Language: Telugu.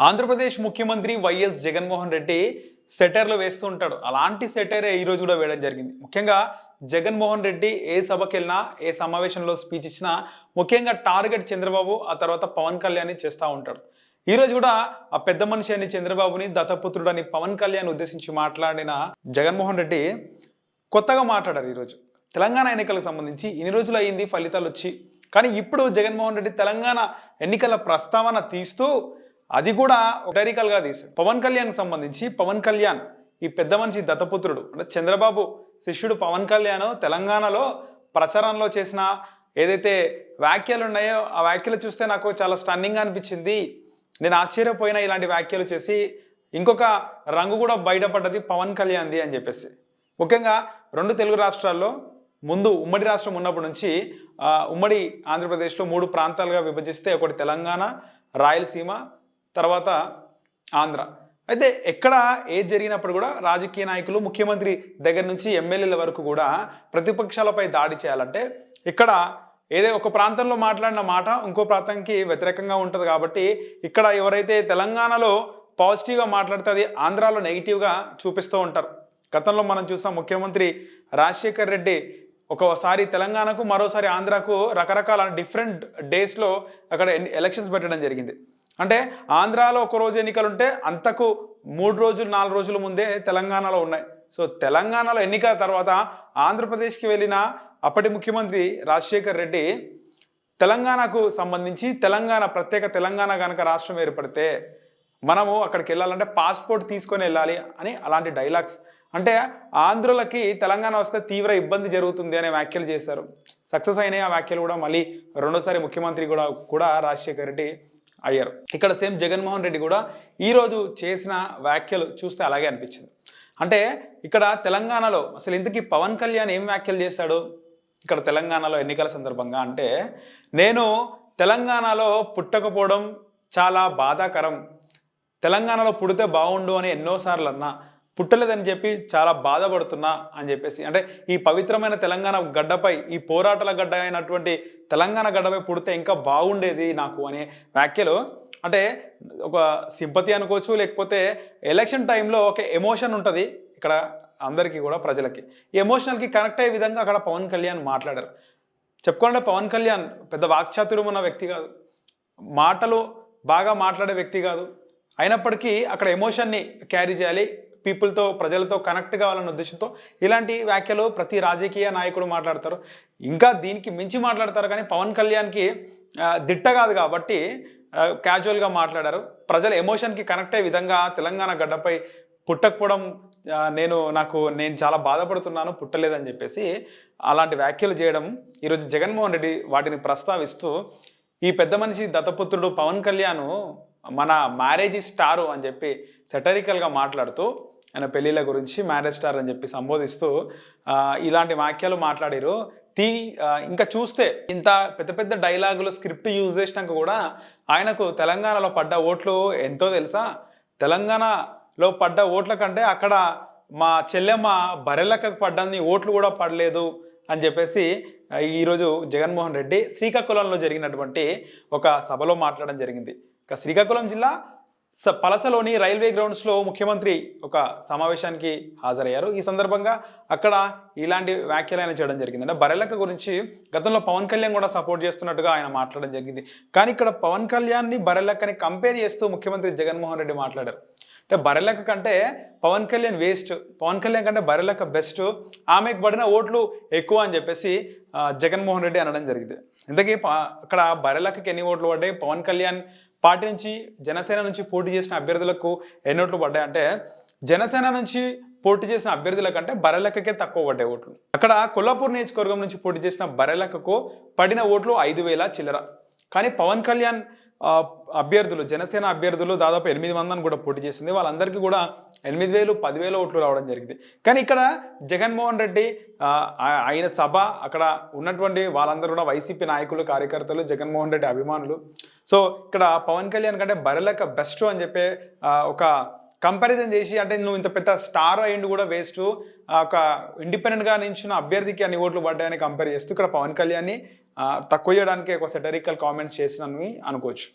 ఆంధ్రప్రదేశ్ ముఖ్యమంత్రి వైఎస్ జగన్మోహన్ రెడ్డి సెటైర్లు వేస్తూ ఉంటాడు. అలాంటి సెటైరే ఈరోజు కూడా వేయడం జరిగింది. ముఖ్యంగా జగన్మోహన్ రెడ్డి ఏ సభకెళ్ళినా, ఏ సమావేశంలో స్పీచ్ ఇచ్చినా ముఖ్యంగా టార్గెట్ చంద్రబాబు, ఆ తర్వాత పవన్ కళ్యాణ్ చేస్తూ ఉంటాడు. ఈరోజు కూడా ఆ పెద్ద మనిషి అని చంద్రబాబుని, దత్తపుత్రుడని పవన్ కళ్యాణ్ ఉద్దేశించి మాట్లాడిన జగన్మోహన్ రెడ్డి కొత్తగా మాట్లాడారు ఈరోజు. తెలంగాణ ఎన్నికలకు సంబంధించి ఇన్ని రోజులు అయింది ఫలితాలు వచ్చి, కానీ ఇప్పుడు జగన్మోహన్ రెడ్డి తెలంగాణ ఎన్నికల ప్రస్తావన తీస్తూ అది కూడా డైరికల్గా తీశాడు. పవన్ కళ్యాణ్ సంబంధించి పవన్ కళ్యాణ్ ఈ పెద్ద మనిషి దత్తపుత్రుడు అంటే చంద్రబాబు శిష్యుడు పవన్ కళ్యాణ్ తెలంగాణలో ప్రచారంలో చేసిన ఏదైతే వ్యాఖ్యలు ఉన్నాయో ఆ వ్యాఖ్యలు చూస్తే నాకు చాలా స్టన్నింగ్గా అనిపించింది. నేను ఆశ్చర్యపోయినా ఇలాంటి వ్యాఖ్యలు చేసి ఇంకొక రంగు కూడా బయటపడ్డది పవన్ కళ్యాణ్ది అని చెప్పేసి. ముఖ్యంగా రెండు తెలుగు రాష్ట్రాల్లో ముందు ఉమ్మడి రాష్ట్రం ఉన్నప్పటి నుంచి ఉమ్మడి ఆంధ్రప్రదేశ్లో 3 ప్రాంతాలుగా విభజిస్తే ఒకటి తెలంగాణ, రాయలసీమ, తర్వాత ఆంధ్ర. అయితే ఎక్కడ ఏది జరిగినప్పుడు కూడా రాజకీయ నాయకులు ముఖ్యమంత్రి దగ్గర నుంచి ఎమ్మెల్యేల వరకు కూడా ప్రతిపక్షాలపై దాడి చేయాలంటే ఇక్కడ ఏదో ఒక ప్రాంతంలో మాట్లాడిన మాట ఇంకో ప్రాంతానికి వ్యతిరేకంగా ఉంటుంది. కాబట్టి ఇక్కడ ఎవరైతే తెలంగాణలో పాజిటివ్గా మాట్లాడితే అది ఆంధ్రాలో నెగిటివ్గా చూపిస్తూ ఉంటారు. గతంలో మనం చూసాం ముఖ్యమంత్రి రాజశేఖర్ రెడ్డి ఒకసారి తెలంగాణకు, మరోసారి ఆంధ్రాకు రకరకాల డిఫరెంట్ డేస్లో అక్కడ ఎలక్షన్స్ పెట్టడం జరిగింది. అంటే ఆంధ్రాలో ఒక రోజు ఎన్నికలు ఉంటే అంతకు 3 రోజులు 4 రోజుల ముందే తెలంగాణలో ఉన్నాయి. సో తెలంగాణలో ఎన్నికల తర్వాత ఆంధ్రప్రదేశ్కి వెళ్ళిన అప్పటి ముఖ్యమంత్రి రాజశేఖర్ రెడ్డి తెలంగాణకు సంబంధించి ప్రత్యేక తెలంగాణ కనుక రాష్ట్రం ఏర్పడితే మనము అక్కడికి వెళ్ళాలంటే పాస్పోర్ట్ తీసుకొని వెళ్ళాలి అని అలాంటి డైలాగ్స్, అంటే ఆంధ్రులకి తెలంగాణ వస్తే తీవ్ర ఇబ్బంది జరుగుతుంది అనే వ్యాఖ్యలు చేశారు. సక్సెస్ అయినాయి ఆ వ్యాఖ్యలు కూడా. మళ్ళీ రెండోసారి ముఖ్యమంత్రి కూడా రాజశేఖర్ రెడ్డి అయ్యారు. ఇక్కడ సేమ్ జగన్మోహన్ రెడ్డి కూడా ఈరోజు చేసిన వ్యాఖ్యలు చూస్తే అలాగే అనిపించింది. అంటే ఇక్కడ తెలంగాణలో అసలు ఇంతకీ పవన్ కళ్యాణ్ ఏం వ్యాఖ్యలు చేశాడు ఇక్కడ తెలంగాణలో ఎన్నికల సందర్భంగా అంటే, నేను తెలంగాణలో పుట్టకపోవడం చాలా బాధాకరం, తెలంగాణలో పుడితే బాగుండు అని ఎన్నోసార్లు అన్నా, పుట్టలేదని చెప్పి చాలా బాధపడుతున్నా అని చెప్పేసి, అంటే ఈ పవిత్రమైన తెలంగాణ గడ్డపై, ఈ పోరాటాల గడ్డ అయినటువంటి తెలంగాణ గడ్డపై పుడితే ఇంకా బాగుండేది నాకు అనే వ్యాఖ్యలు. అంటే ఒక సింపతి అనుకోవచ్చు, లేకపోతే ఎలక్షన్ టైంలో ఒక ఎమోషన్ ఉంటుంది ఇక్కడ అందరికీ కూడా ప్రజలకి. ఈ ఎమోషనల్కి కనెక్ట్ అయ్యే విధంగా అక్కడ పవన్ కళ్యాణ్ మాట్లాడారు. చెప్పుకోవాలంటే పవన్ కళ్యాణ్ పెద్ద వాక్చాతుర్యం ఉన్న వ్యక్తి కాదు, మాటలు బాగా మాట్లాడే వ్యక్తి కాదు. అయినప్పటికీ అక్కడ ఎమోషన్ని క్యారీ చేయాలి, పీపుల్తో, ప్రజలతో కనెక్ట్ కావాలన్న ఉద్దేశంతో ఇలాంటి వ్యాఖ్యలు ప్రతి రాజకీయ నాయకుడు మాట్లాడతారు. ఇంకా దీనికి మించి మాట్లాడతారు. కానీ పవన్ కళ్యాణ్కి దిట్ట కాదు కాబట్టి క్యాజువల్గా మాట్లాడారు. ప్రజల ఎమోషన్కి కనెక్ట్ అయ్యే విధంగా తెలంగాణ గడ్డపై పుట్టకపోవడం నేను చాలా బాధపడుతున్నాను, పుట్టలేదని చెప్పేసి అలాంటి వ్యాఖ్యలు చేయడం. ఈరోజు జగన్మోహన్ రెడ్డి వాటిని ప్రస్తావిస్తూ ఈ పెద్ద మనిషి దత్తపుత్రుడు పవన్ కళ్యాణ్ మన మ్యారేజ్ స్టారు అని చెప్పి సెటరికల్గా మాట్లాడుతూ ఆయన పెళ్ళిళ్ళ గురించి మ్యారేజ్ స్టార్ అని చెప్పి సంబోధిస్తూ ఇలాంటి వ్యాఖ్యలు మాట్లాడారు. ఇంకా చూస్తే ఇంత పెద్ద పెద్ద డైలాగులు స్క్రిప్ట్ యూజ్ చేసినాక కూడా ఆయనకు తెలంగాణలో పడ్డ ఓట్లు ఎంతో తెలుసా? తెలంగాణలో పడ్డ ఓట్ల కంటే అక్కడ మా చెల్లెమ్మ బరెలక్కకు పడ్డని ఓట్లు కూడా పడలేదు అని చెప్పేసి ఈరోజు జగన్మోహన్ రెడ్డి శ్రీకాకుళంలో జరిగినటువంటి ఒక సభలో మాట్లాడడం జరిగింది. ఇక శ్రీకాకుళం జిల్లా పలసలోని రైల్వే గ్రౌండ్స్లో ముఖ్యమంత్రి ఒక సమావేశానికి హాజరయ్యారు. ఈ సందర్భంగా అక్కడ ఇలాంటి వ్యాఖ్యలు ఆయన చేయడం జరిగింది. అంటే బరెలక్క గురించి గతంలో పవన్ కళ్యాణ్ కూడా సపోర్ట్ చేస్తున్నట్టుగా ఆయన మాట్లాడడం జరిగింది. కానీ ఇక్కడ పవన్ కళ్యాణ్ని బరెలక్కని కంపేర్ చేస్తూ ముఖ్యమంత్రి జగన్మోహన్ రెడ్డి మాట్లాడారు. అంటే బరెలక్క కంటే పవన్ కళ్యాణ్ వేస్ట్, పవన్ కళ్యాణ్ కంటే బరెలక్క బెస్ట్, ఆమెకు పడిన ఓట్లు ఎక్కువ అని చెప్పేసి జగన్మోహన్ రెడ్డి అనడం జరిగింది. ఇంతకీ అక్కడ బరెలక్కకి ఎన్ని ఓట్లు పడ్డాయి, పవన్ కళ్యాణ్ పార్టీ నుంచి జనసేన నుంచి పోటీ చేసిన అభ్యర్థులకు ఎన్ని ఓట్లు పడ్డాయంటే, జనసేన నుంచి పోటీ చేసిన అభ్యర్థుల కంటే బరెలక్కకే తక్కువ పడ్డాయి ఓట్లు. అక్కడ కొల్లాపూర్ నియోజకవర్గం నుంచి పోటీ చేసిన బరెలక్కకు పడిన ఓట్లు 5,000 చిల్లర. కానీ పవన్ కళ్యాణ్ అభ్యర్థులు, జనసేన అభ్యర్థులు దాదాపు 8 మందిని కూడా పోటీ చేసింది. వాళ్ళందరికీ కూడా 8,000, 10,000 ఓట్లు రావడం జరిగింది. కానీ ఇక్కడ జగన్మోహన్ రెడ్డి ఆయన సభ, అక్కడ ఉన్నటువంటి వాళ్ళందరూ కూడా వైసీపీ నాయకులు, కార్యకర్తలు, జగన్మోహన్ రెడ్డి అభిమానులు. సో ఇక్కడ పవన్ కళ్యాణ్ కంటే బరెలక్క బెస్ట్ అని చెప్పి ఒక కంపారిజన్ చేసి, అంటే నువ్వు ఇంత పెద్ద స్టార్ అయ్యిండు కూడా వేస్ట్, ఒక ఇండిపెండెంట్గా నించిన అభ్యర్థికి అన్ని ఓట్లు పడ్డాయని కంపేర్ చేస్తూ ఇక్కడ పవన్ కళ్యాణ్ని తక్కువ చేయడానికి ఒక సెటరికల్ కామెంట్స్ చేసినని అనుకోవచ్చు.